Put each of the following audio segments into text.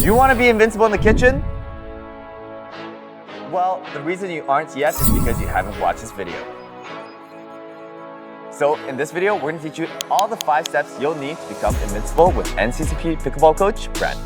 You want to be invincible in the kitchen? Well, the reason you aren't yet is because you haven't watched this video. So in this video, we're going to teach you all the 5 steps you'll need to become invincible with NCCP Pickleball Coach Bradon.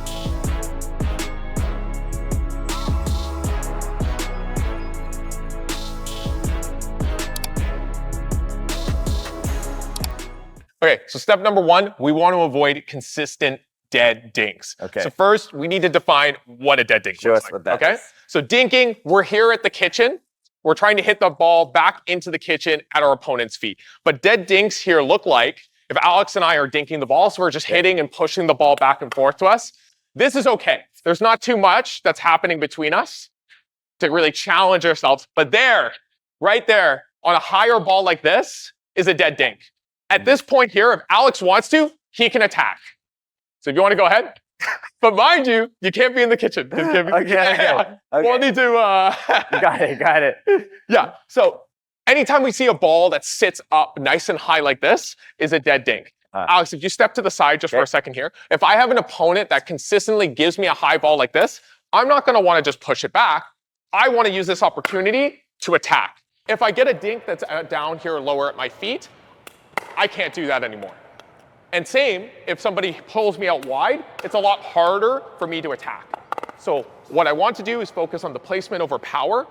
Okay, so step number 1, we want to avoid consistent dead dinks. Okay. So first, we need to define what a dead dink Show looks us like. what that Okay. is. So dinking, we're here at the kitchen. We're trying to hit the ball back into the kitchen at our opponent's feet. But dead dinks here look like if Alex and I are dinking the ball, so we're just hitting and pushing the ball back and forth to us. This is okay. There's not too much that's happening between us to really challenge ourselves. But there, right there, on a higher ball like this, is a dead dink. At this point here, if Alex wants to, he can attack. So if you want to go ahead. But mind you, you can't be in the kitchen. Okay. We'll need to... Got it. Yeah, so anytime we see a ball that sits up nice and high like this is a dead dink. Alex, if you step to the side just for a second here, if I have an opponent that consistently gives me a high ball like this, I'm not going to want to just push it back. I want to use this opportunity to attack. If I get a dink that's down here lower at my feet, I can't do that anymore. And same, if somebody pulls me out wide, it's a lot harder for me to attack. So what I want to do is focus on the placement over power,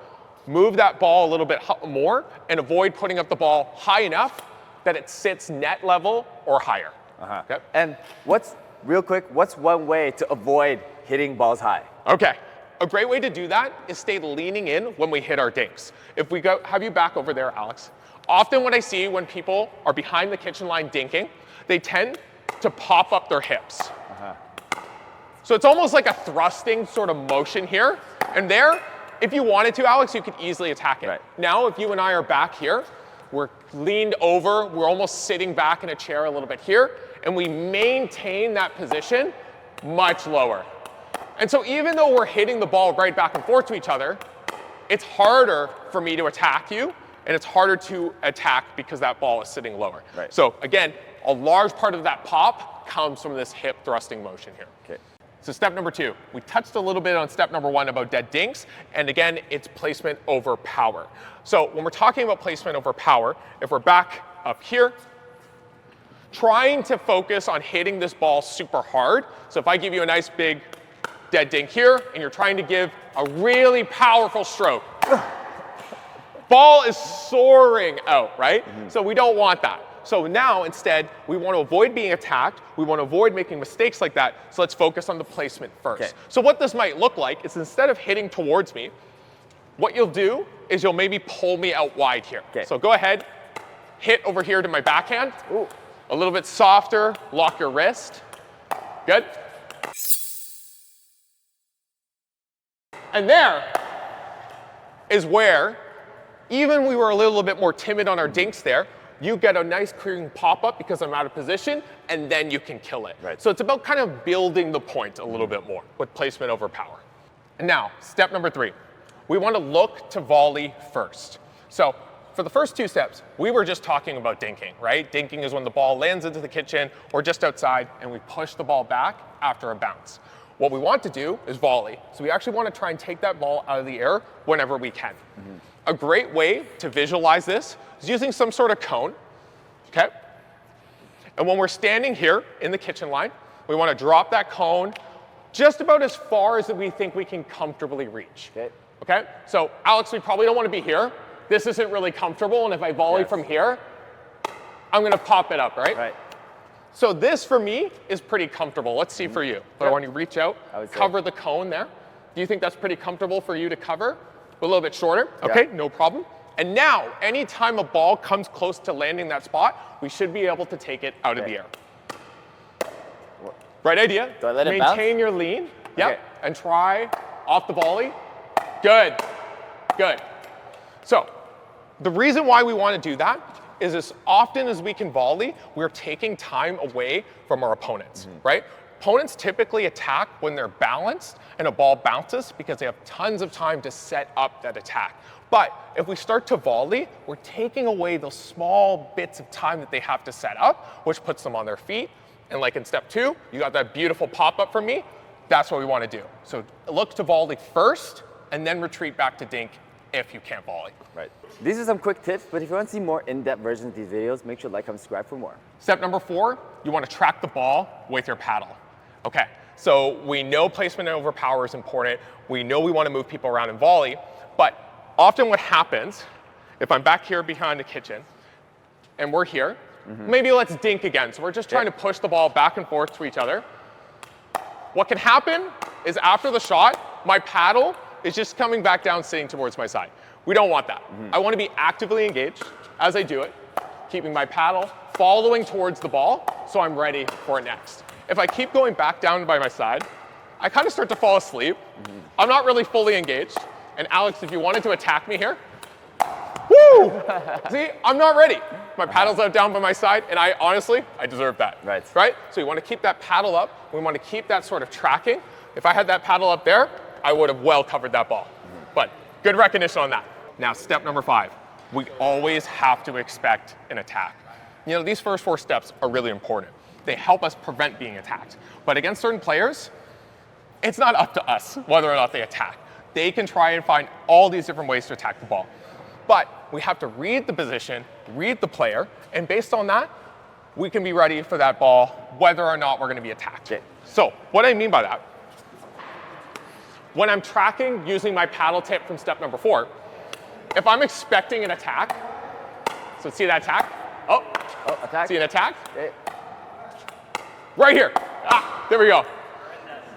move that ball a little bit more, and avoid putting up the ball high enough that it sits net level or higher. Okay? And what's one way to avoid hitting balls high? Okay. A great way to do that is stay leaning in when we hit our dinks. If we go, have you back over there, Alex? Often what I see when people are behind the kitchen line dinking, they tend to pop up their hips. So it's almost like a thrusting sort of motion here. And there, if you wanted to, Alex, you could easily attack it. Right. Now, if you and I are back here, we're leaned over, we're almost sitting back in a chair a little bit here, and we maintain that position much lower. And so even though we're hitting the ball right back and forth to each other, it's harder for me to attack you, and it's harder to attack because that ball is sitting lower. Right. So again, a large part of that pop comes from this hip thrusting motion here. Okay. So step number 2, we touched a little bit on step number 1 about dead dinks, and again, it's placement over power. So when we're talking about placement over power, if we're back up here, trying to focus on hitting this ball super hard. So if I give you a nice big dead dink here, and you're trying to give a really powerful stroke, ball is soaring out, right? So we don't want that. So now, instead, we want to avoid being attacked. We want to avoid making mistakes like that. So let's focus on the placement first. Okay. So what this might look like is instead of hitting towards me, what you'll do is you'll maybe pull me out wide here. Okay. So go ahead, hit over here to my backhand. Ooh. A little bit softer, lock your wrist. Good. And there is where, even we were a little bit more timid on our dinks there, you get a nice clearing pop-up because I'm out of position, and then you can kill it. Right. So it's about kind of building the point a little bit more with placement over power. And now, step number 3. We want to look to volley first. So for the first 2 steps, we were just talking about dinking, right? Dinking is when the ball lands into the kitchen or just outside, and we push the ball back after a bounce. What we want to do is volley. So we actually want to try and take that ball out of the air whenever we can. A great way to visualize this is using some sort of cone, okay? And when we're standing here in the kitchen line, we want to drop that cone just about as far as we think we can comfortably reach. Okay? So Alex, we probably don't want to be here. This isn't really comfortable, and if I volley from here, I'm going to pop it up, right? Right. So this, for me, is pretty comfortable. Let's see for you. But I want you to reach out, cover the cone there. Do you think that's pretty comfortable for you to cover? A little bit shorter? Okay, no problem. And now, anytime a ball comes close to landing that spot, we should be able to take it out of the air. Right idea. Do I let it bounce? Maintain your lean. Yep. Okay. And try off the volley. Good. Good. So the reason why we want to do that is as often as we can volley, we're taking time away from our opponents, right? Opponents typically attack when they're balanced and a ball bounces because they have tons of time to set up that attack. But if we start to volley, we're taking away those small bits of time that they have to set up, which puts them on their feet. And like in step 2, you got that beautiful pop-up from me. That's what we want to do. So look to volley first and then retreat back to dink if you can't volley. Right. These are some quick tips, but if you want to see more in-depth versions of these videos, make sure to like and subscribe for more. Step number 4, you want to track the ball with your paddle. Okay, so we know placement over power is important. We know we want to move people around in volley, but often what happens, if I'm back here behind the kitchen and we're here, maybe let's dink again. So we're just trying to push the ball back and forth to each other. What can happen is after the shot, my paddle is just coming back down, sitting towards my side. We don't want that. I want to be actively engaged as I do it, keeping my paddle following towards the ball so I'm ready for it next. If I keep going back down by my side, I kind of start to fall asleep. I'm not really fully engaged. And Alex, if you wanted to attack me here, woo! See, I'm not ready. My paddle's out down by my side, and I deserve that. Right. Right? So you want to keep that paddle up. We want to keep that sort of tracking. If I had that paddle up there, I would have well covered that ball. But good recognition on that. Now, step number 5, we always have to expect an attack. You know, these first 4 steps are really important. They help us prevent being attacked. But against certain players, it's not up to us whether or not they attack. They can try and find all these different ways to attack the ball. But we have to read the position, read the player, and based on that, we can be ready for that ball whether or not we're going to be attacked. Okay. So what I mean by that, when I'm tracking using my paddle tip from step number 4, if I'm expecting an attack, so see that attack? Oh, attack. See an attack? Okay. Right here. There we go.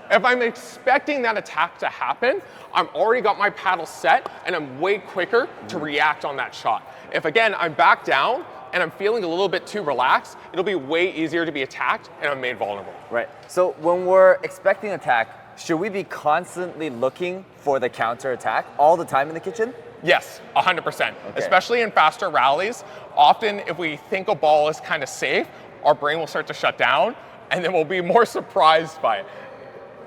If I'm expecting that attack to happen, I've already got my paddle set and I'm way quicker to react on that shot. If again, I'm back down and I'm feeling a little bit too relaxed, it'll be way easier to be attacked and I'm made vulnerable. Right. So when we're expecting attack, should we be constantly looking for the counter attack all the time in the kitchen? Yes, 100%. Okay. Especially in faster rallies. Often if we think a ball is kind of safe, our brain will start to shut down and then we'll be more surprised by it.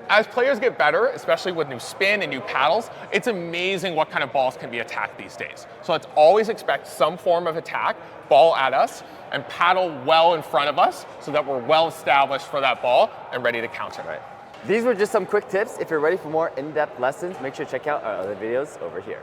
As players get better, especially with new spin and new paddles, it's amazing what kind of balls can be attacked these days. So let's always expect some form of attack, ball at us, and paddle well in front of us so that we're well established for that ball and ready to counter. Right. These were just some quick tips. If you're ready for more in-depth lessons, make sure to check out our other videos over here.